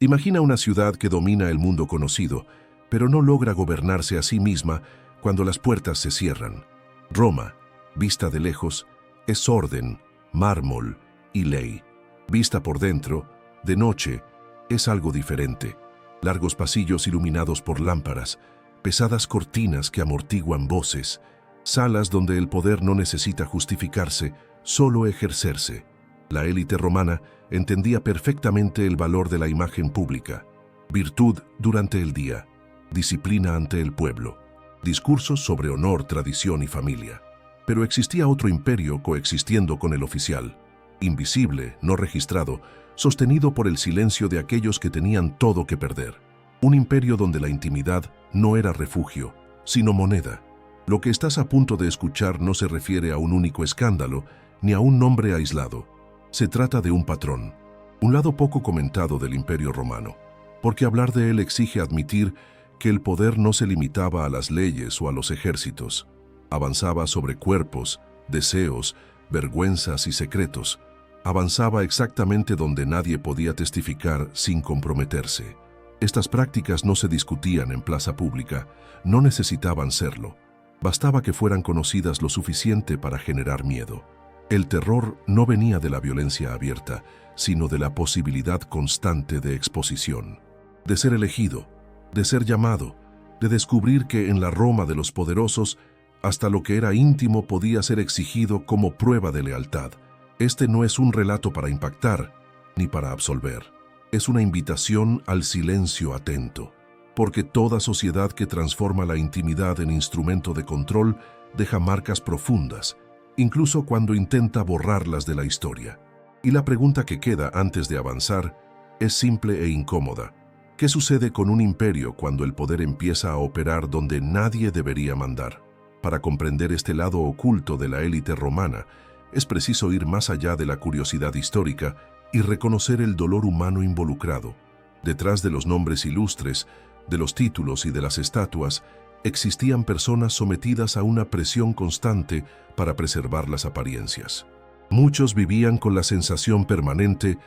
Imagina una ciudad que domina el mundo conocido, pero no logra gobernarse a sí misma cuando las puertas se cierran. Roma, vista de lejos, es orden, mármol y ley. Vista por dentro, de noche, es algo diferente. Largos pasillos iluminados por lámparas, pesadas cortinas que amortiguan voces, salas donde el poder no necesita justificarse, solo ejercerse. La élite romana entendía perfectamente el valor de la imagen pública, virtud durante el día, disciplina ante el pueblo, discursos sobre honor, tradición y familia. Pero existía otro imperio coexistiendo con el oficial, invisible, no registrado, sostenido por el silencio de aquellos que tenían todo que perder. Un imperio donde la intimidad no era refugio, sino moneda. Lo que estás a punto de escuchar no se refiere a un único escándalo, ni a un nombre aislado. Se trata de un patrón, un lado poco comentado del Imperio Romano, porque hablar de él exige admitir que el poder no se limitaba a las leyes o a los ejércitos. Avanzaba sobre cuerpos, deseos, vergüenzas y secretos. Avanzaba exactamente donde nadie podía testificar sin comprometerse. Estas prácticas no se discutían en plaza pública, no necesitaban serlo. Bastaba que fueran conocidas lo suficiente para generar miedo. El terror no venía de la violencia abierta, sino de la posibilidad constante de exposición, de ser elegido, de ser llamado, de descubrir que en la Roma de los poderosos, hasta lo que era íntimo podía ser exigido como prueba de lealtad. Este no es un relato para impactar, ni para absolver. Es una invitación al silencio atento, porque toda sociedad que transforma la intimidad en instrumento de control deja marcas profundas, incluso cuando intenta borrarlas de la historia. Y la pregunta que queda antes de avanzar es simple e incómoda. ¿Qué sucede con un imperio cuando el poder empieza a operar donde nadie debería mandar? Para comprender este lado oculto de la élite romana, es preciso ir más allá de la curiosidad histórica y reconocer el dolor humano involucrado. Detrás de los nombres ilustres, de los títulos y de las estatuas, existían personas sometidas a una presión constante para preservar las apariencias. Muchos vivían con la sensación permanente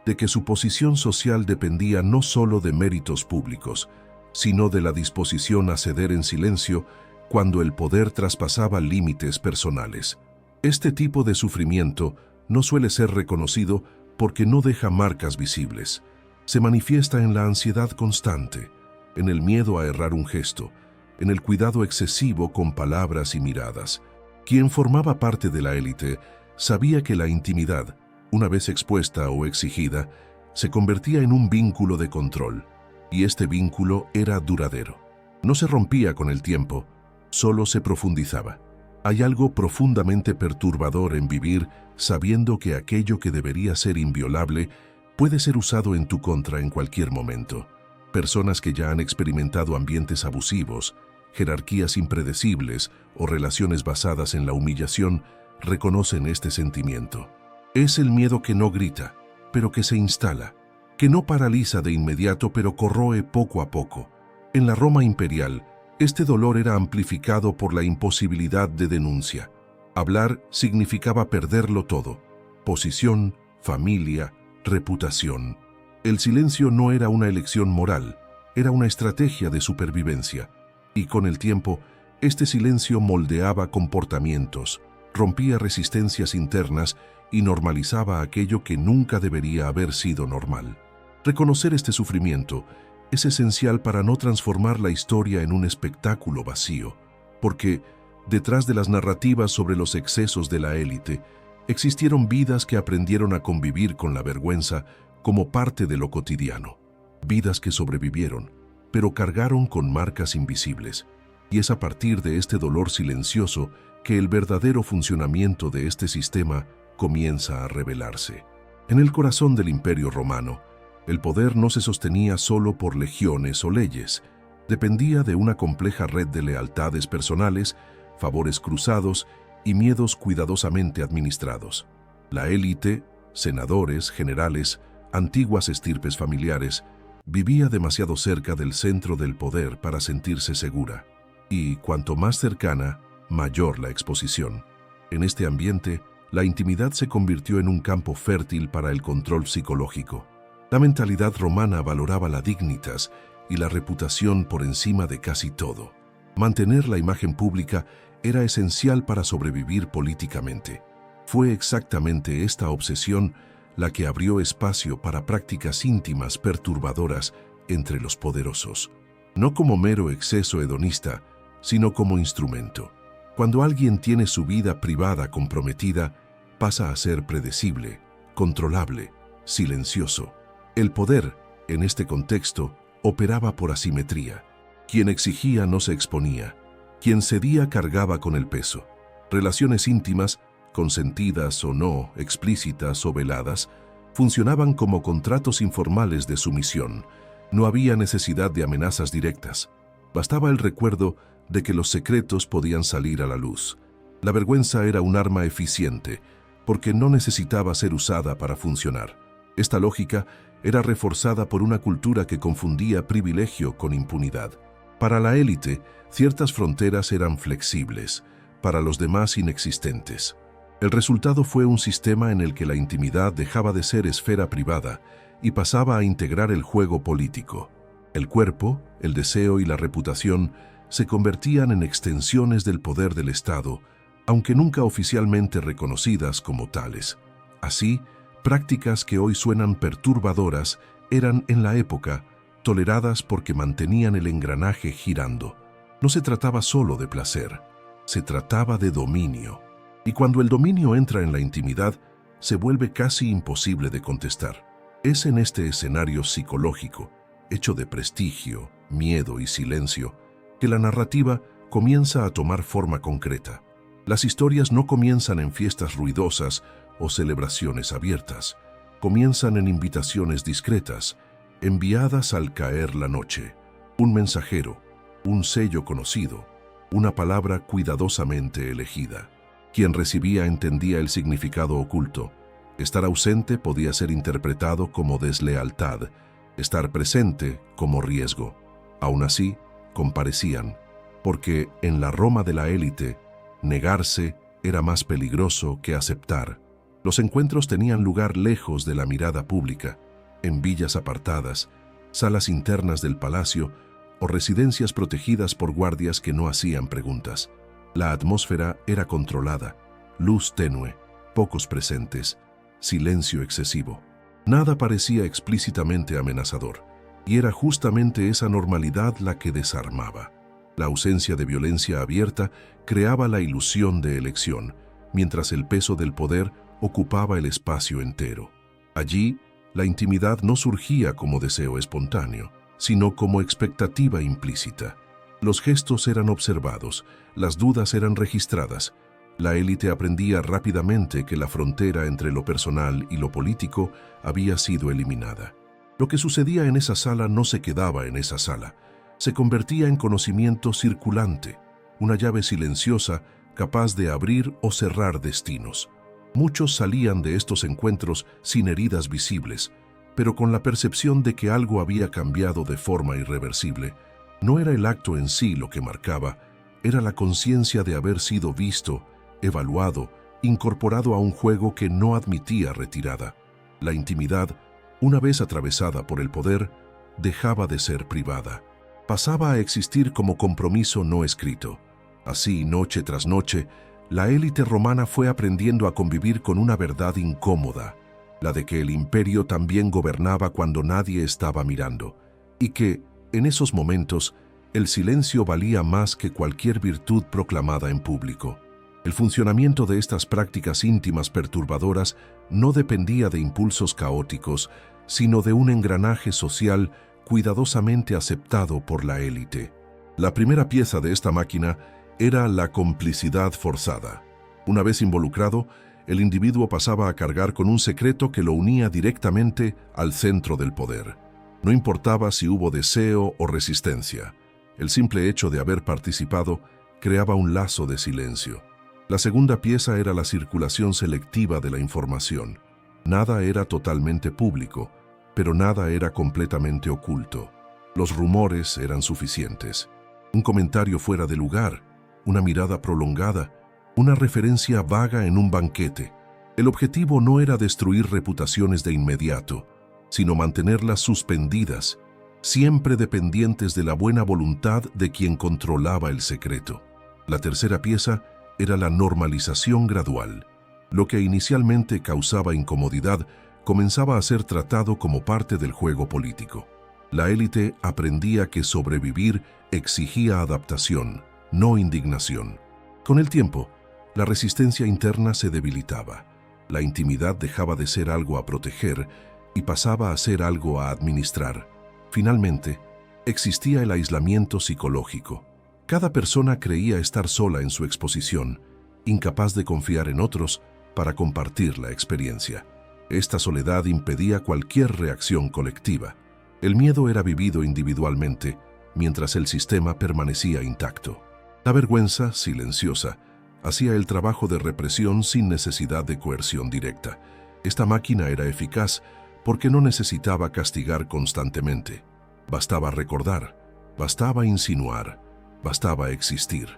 de que su posición social dependía no solo de méritos públicos, sino de la disposición a ceder en silencio cuando el poder traspasaba límites personales. Este tipo de sufrimiento no suele ser reconocido porque no deja marcas visibles. Se manifiesta en la ansiedad constante, en el miedo a errar un gesto, en el cuidado excesivo con palabras y miradas. Quien formaba parte de la élite sabía que la intimidad, una vez expuesta o exigida, se convertía en un vínculo de control, y este vínculo era duradero. No se rompía con el tiempo, solo se profundizaba. Hay algo profundamente perturbador en vivir sabiendo que aquello que debería ser inviolable puede ser usado en tu contra en cualquier momento. Personas que ya han experimentado ambientes abusivos, jerarquías impredecibles o relaciones basadas en la humillación reconocen este sentimiento. Es el miedo que no grita, pero que se instala, que no paraliza de inmediato, pero corroe poco a poco. En la Roma imperial, este dolor era amplificado por la imposibilidad de denuncia. Hablar significaba perderlo todo: posición, familia, reputación. El silencio no era una elección moral, era una estrategia de supervivencia. Y con el tiempo, este silencio moldeaba comportamientos, rompía resistencias internas y normalizaba aquello que nunca debería haber sido normal. Reconocer este sufrimiento es esencial para no transformar la historia en un espectáculo vacío, porque detrás de las narrativas sobre los excesos de la élite, existieron vidas que aprendieron a convivir con la vergüenza como parte de lo cotidiano. Vidas que sobrevivieron, pero cargaron con marcas invisibles. Y es a partir de este dolor silencioso que el verdadero funcionamiento de este sistema comienza a revelarse. En el corazón del Imperio Romano, el poder no se sostenía solo por legiones o leyes, dependía de una compleja red de lealtades personales, favores cruzados y miedos cuidadosamente administrados. La élite, senadores, generales, antiguas estirpes familiares, vivía demasiado cerca del centro del poder para sentirse segura, y cuanto más cercana, mayor la exposición. En este ambiente, la intimidad se convirtió en un campo fértil para el control psicológico. La mentalidad romana valoraba la dignitas y la reputación por encima de casi todo. Mantener la imagen pública era esencial para sobrevivir políticamente. Fue exactamente esta obsesión la que abrió espacio para prácticas íntimas perturbadoras entre los poderosos, no como mero exceso hedonista, sino como instrumento. Cuando alguien tiene su vida privada comprometida, pasa a ser predecible, controlable, silencioso. El poder, en este contexto, operaba por asimetría. Quien exigía no se exponía, quien cedía cargaba con el peso. Relaciones íntimas, consentidas o no, explícitas o veladas, funcionaban como contratos informales de sumisión. No había necesidad de amenazas directas. Bastaba el recuerdo de que los secretos podían salir a la luz. La vergüenza era un arma eficiente, porque no necesitaba ser usada para funcionar. Esta lógica era reforzada por una cultura que confundía privilegio con impunidad. Para la élite, ciertas fronteras eran flexibles, para los demás inexistentes. El resultado fue un sistema en el que la intimidad dejaba de ser esfera privada y pasaba a integrar el juego político. El cuerpo, el deseo y la reputación se convertían en extensiones del poder del Estado, aunque nunca oficialmente reconocidas como tales. Así, prácticas que hoy suenan perturbadoras eran en la época toleradas porque mantenían el engranaje girando. No se trataba solo de placer, se trataba de dominio. Y cuando el dominio entra en la intimidad, se vuelve casi imposible de contestar. Es en este escenario psicológico, hecho de prestigio, miedo y silencio, que la narrativa comienza a tomar forma concreta. Las historias no comienzan en fiestas ruidosas o celebraciones abiertas, comienzan en invitaciones discretas, enviadas al caer la noche. Un mensajero, un sello conocido, una palabra cuidadosamente elegida. Quien recibía entendía el significado oculto. Estar ausente podía ser interpretado como deslealtad, estar presente como riesgo. Aún así, comparecían, porque en la Roma de la élite, negarse era más peligroso que aceptar. Los encuentros tenían lugar lejos de la mirada pública, en villas apartadas, salas internas del palacio o residencias protegidas por guardias que no hacían preguntas. La atmósfera era controlada, luz tenue, pocos presentes, silencio excesivo. Nada parecía explícitamente amenazador, y era justamente esa normalidad la que desarmaba. La ausencia de violencia abierta creaba la ilusión de elección, mientras el peso del poder ocupaba el espacio entero. Allí, la intimidad no surgía como deseo espontáneo, sino como expectativa implícita. Los gestos eran observados, las dudas eran registradas. La élite aprendía rápidamente que la frontera entre lo personal y lo político había sido eliminada. Lo que sucedía en esa sala no se quedaba en esa sala. Se convertía en conocimiento circulante, una llave silenciosa capaz de abrir o cerrar destinos. Muchos salían de estos encuentros sin heridas visibles, pero con la percepción de que algo había cambiado de forma irreversible. No era el acto en sí lo que marcaba, era la conciencia de haber sido visto, evaluado, incorporado a un juego que no admitía retirada. La intimidad, una vez atravesada por el poder, dejaba de ser privada. Pasaba a existir como compromiso no escrito. Así, noche tras noche, la élite romana fue aprendiendo a convivir con una verdad incómoda, la de que el imperio también gobernaba cuando nadie estaba mirando, y que, en esos momentos, el silencio valía más que cualquier virtud proclamada en público. El funcionamiento de estas prácticas íntimas perturbadoras no dependía de impulsos caóticos, sino de un engranaje social cuidadosamente aceptado por la élite. La primera pieza de esta máquina era la complicidad forzada. Una vez involucrado, el individuo pasaba a cargar con un secreto que lo unía directamente al centro del poder. No importaba si hubo deseo o resistencia. El simple hecho de haber participado creaba un lazo de silencio. La segunda pieza era la circulación selectiva de la información. Nada era totalmente público, pero nada era completamente oculto. Los rumores eran suficientes. Un comentario fuera de lugar, una mirada prolongada, una referencia vaga en un banquete. El objetivo no era destruir reputaciones de inmediato, sino mantenerlas suspendidas, siempre dependientes de la buena voluntad de quien controlaba el secreto. La tercera pieza era la normalización gradual. Lo que inicialmente causaba incomodidad comenzaba a ser tratado como parte del juego político. La élite aprendía que sobrevivir exigía adaptación, no indignación. Con el tiempo, la resistencia interna se debilitaba. La intimidad dejaba de ser algo a proteger y pasaba a ser algo a administrar. Finalmente, existía el aislamiento psicológico. Cada persona creía estar sola en su exposición, incapaz de confiar en otros para compartir la experiencia. Esta soledad impedía cualquier reacción colectiva. El miedo era vivido individualmente, mientras el sistema permanecía intacto. La vergüenza, silenciosa, hacía el trabajo de represión sin necesidad de coerción directa. Esta máquina era eficaz porque no necesitaba castigar constantemente. Bastaba recordar, bastaba insinuar, bastaba existir.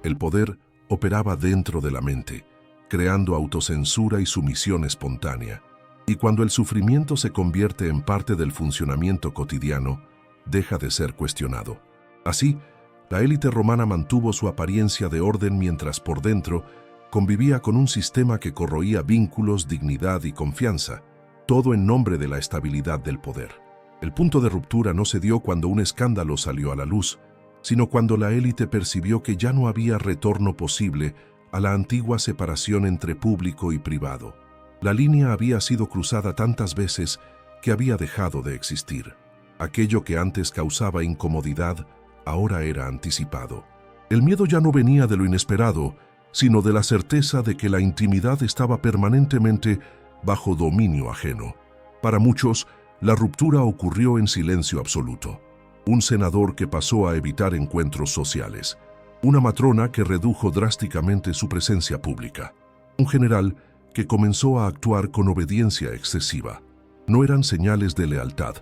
El poder operaba dentro de la mente, creando autocensura y sumisión espontánea. Y cuando el sufrimiento se convierte en parte del funcionamiento cotidiano, deja de ser cuestionado. Así, la élite romana mantuvo su apariencia de orden mientras por dentro convivía con un sistema que corroía vínculos, dignidad y confianza, todo en nombre de la estabilidad del poder. El punto de ruptura no se dio cuando un escándalo salió a la luz, sino cuando la élite percibió que ya no había retorno posible a la antigua separación entre público y privado. La línea había sido cruzada tantas veces que había dejado de existir. Aquello que antes causaba incomodidad, ahora era anticipado. El miedo ya no venía de lo inesperado, sino de la certeza de que la intimidad estaba permanentemente bajo dominio ajeno. Para muchos, la ruptura ocurrió en silencio absoluto. Un senador que pasó a evitar encuentros sociales. Una matrona que redujo drásticamente su presencia pública. Un general que comenzó a actuar con obediencia excesiva. No eran señales de lealtad,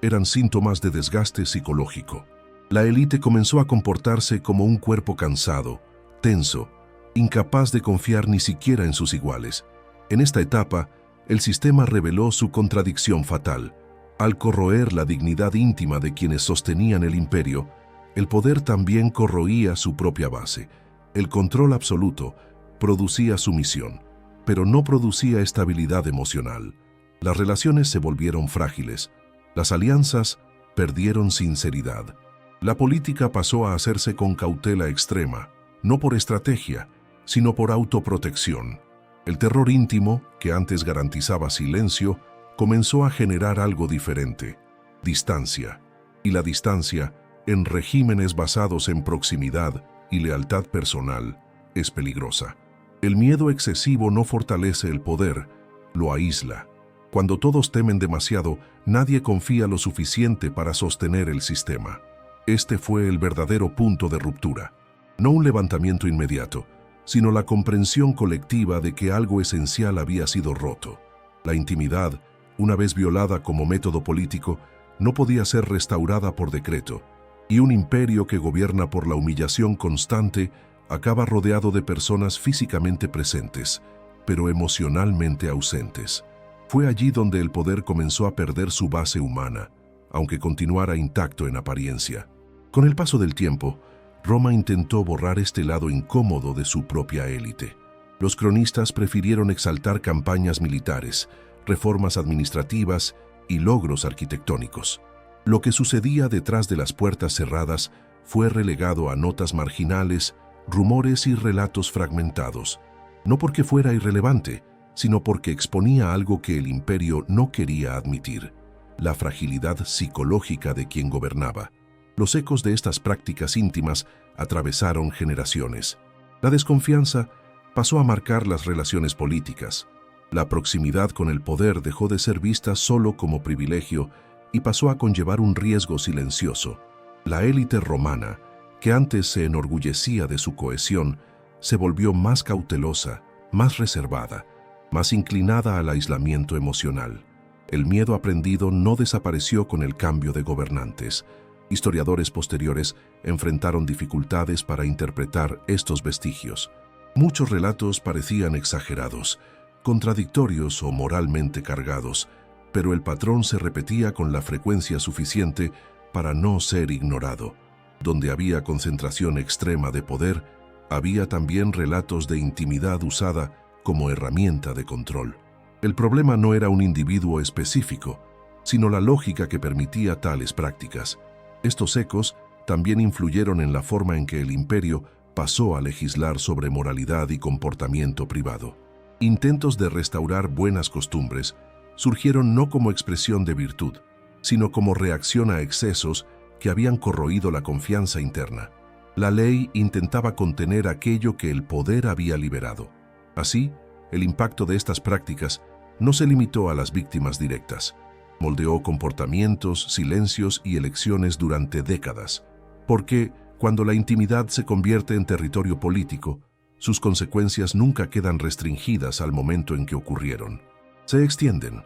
eran síntomas de desgaste psicológico. La élite comenzó a comportarse como un cuerpo cansado, tenso, incapaz de confiar ni siquiera en sus iguales. En esta etapa, el sistema reveló su contradicción fatal. Al corroer la dignidad íntima de quienes sostenían el imperio, el poder también corroía su propia base. El control absoluto producía sumisión, pero no producía estabilidad emocional. Las relaciones se volvieron frágiles, las alianzas perdieron sinceridad. La política pasó a hacerse con cautela extrema, no por estrategia, sino por autoprotección. El terror íntimo, que antes garantizaba silencio, comenzó a generar algo diferente: distancia. Y la distancia, en regímenes basados en proximidad y lealtad personal, es peligrosa. El miedo excesivo no fortalece el poder, lo aísla. Cuando todos temen demasiado, nadie confía lo suficiente para sostener el sistema. Este fue el verdadero punto de ruptura. No un levantamiento inmediato, sino la comprensión colectiva de que algo esencial había sido roto. La intimidad, una vez violada como método político, no podía ser restaurada por decreto, y un imperio que gobierna por la humillación constante acaba rodeado de personas físicamente presentes, pero emocionalmente ausentes. Fue allí donde el poder comenzó a perder su base humana, aunque continuara intacto en apariencia. Con el paso del tiempo, Roma intentó borrar este lado incómodo de su propia élite. Los cronistas prefirieron exaltar campañas militares, reformas administrativas y logros arquitectónicos. Lo que sucedía detrás de las puertas cerradas fue relegado a notas marginales, rumores y relatos fragmentados, no porque fuera irrelevante, sino porque exponía algo que el imperio no quería admitir: la fragilidad psicológica de quien gobernaba. Los ecos de estas prácticas íntimas atravesaron generaciones. La desconfianza pasó a marcar las relaciones políticas. La proximidad con el poder dejó de ser vista solo como privilegio y pasó a conllevar un riesgo silencioso. La élite romana, que antes se enorgullecía de su cohesión, se volvió más cautelosa, más reservada, más inclinada al aislamiento emocional. El miedo aprendido no desapareció con el cambio de gobernantes. Historiadores posteriores enfrentaron dificultades para interpretar estos vestigios. Muchos relatos parecían exagerados, contradictorios o moralmente cargados, pero el patrón se repetía con la frecuencia suficiente para no ser ignorado. Donde había concentración extrema de poder, había también relatos de intimidad usada como herramienta de control. El problema no era un individuo específico, sino la lógica que permitía tales prácticas. Estos ecos también influyeron en la forma en que el imperio pasó a legislar sobre moralidad y comportamiento privado. Intentos de restaurar buenas costumbres surgieron no como expresión de virtud, sino como reacción a excesos que habían corroído la confianza interna. La ley intentaba contener aquello que el poder había liberado. Así, el impacto de estas prácticas no se limitó a las víctimas directas. Moldeó comportamientos, silencios y elecciones durante décadas. Porque, cuando la intimidad se convierte en territorio político, sus consecuencias nunca quedan restringidas al momento en que ocurrieron. Se extienden,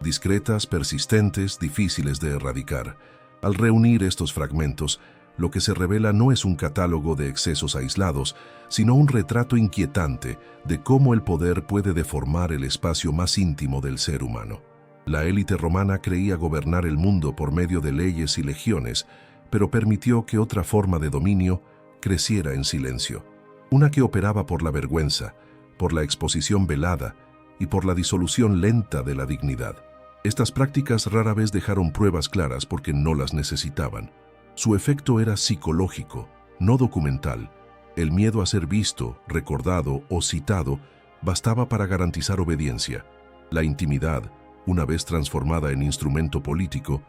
discretas, persistentes, difíciles de erradicar. Al reunir estos fragmentos, lo que se revela no es un catálogo de excesos aislados, sino un retrato inquietante de cómo el poder puede deformar el espacio más íntimo del ser humano. La élite romana creía gobernar el mundo por medio de leyes y legiones, pero permitió que otra forma de dominio creciera en silencio. Una que operaba por la vergüenza, por la exposición velada y por la disolución lenta de la dignidad. Estas prácticas rara vez dejaron pruebas claras porque no las necesitaban. Su efecto era psicológico, no documental. El miedo a ser visto, recordado o citado bastaba para garantizar obediencia. La intimidad, una vez transformada en instrumento político,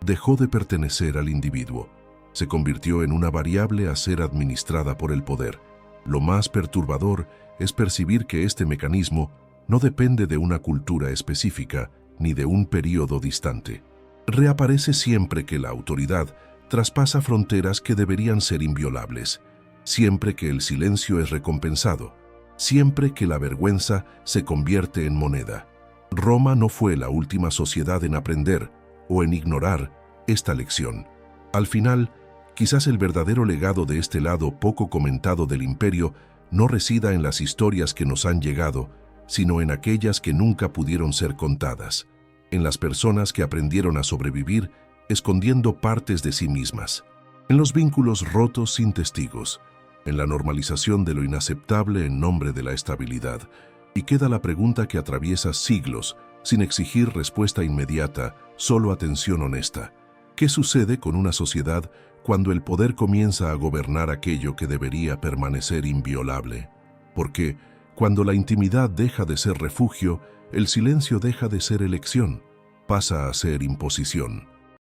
dejó de pertenecer al individuo. Se convirtió en una variable a ser administrada por el poder. Lo más perturbador es percibir que este mecanismo no depende de una cultura específica ni de un período distante. Reaparece siempre que la autoridad traspasa fronteras que deberían ser inviolables, siempre que el silencio es recompensado, siempre que la vergüenza se convierte en moneda. Roma no fue la última sociedad en aprender o en ignorar esta lección. Al final, quizás el verdadero legado de este lado poco comentado del imperio no resida en las historias que nos han llegado, sino en aquellas que nunca pudieron ser contadas, en las personas que aprendieron a sobrevivir escondiendo partes de sí mismas, en los vínculos rotos sin testigos, en la normalización de lo inaceptable en nombre de la estabilidad. Y queda la pregunta que atraviesa siglos, sin exigir respuesta inmediata, solo atención honesta. ¿Qué sucede con una sociedad cuando el poder comienza a gobernar aquello que debería permanecer inviolable? Porque, cuando la intimidad deja de ser refugio, el silencio deja de ser elección, pasa a ser imposición.